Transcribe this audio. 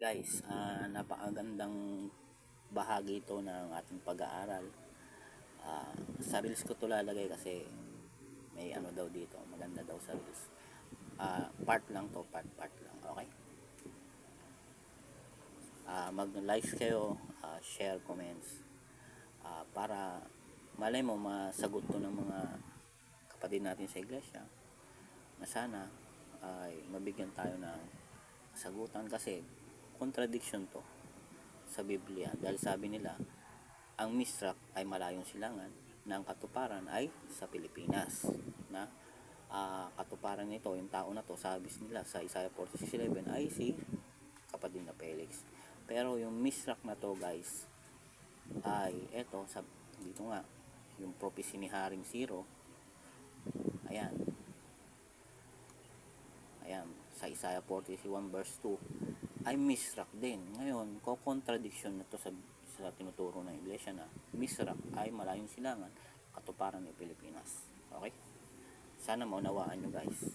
Guys, napakagandang bahagi ito ng ating pag-aaral. Sa reels ko ito lalagay kasi may ano daw dito, maganda daw sa reels. Part lang to, part lang, okay? Mag-like kayo, share, comments, para malay mo masagot to ng mga kapatid natin sa iglesia, na sana ay mabigyan tayo ng sagutan, kasi contradiction to sa Biblia, dahil sabi nila ang Misrak ay malayong silangan, na ang katuparan ay sa Pilipinas, na katuparan nito, yung tao na to, sabi nila sa Isaiah 46:11 ay si kapatid na Felix. Pero yung Misrak na to guys ay eto, dito nga yung prophecy ni Haring Zero, ayan sa Isaiah 41 verse 2 ay Misrak din. Ngayon, contradiction na to sa tinuturo ng iglesia, na Misrak ay malayong silangan, katuparan ng Pilipinas. Okay? Sana maunawaan nyo guys.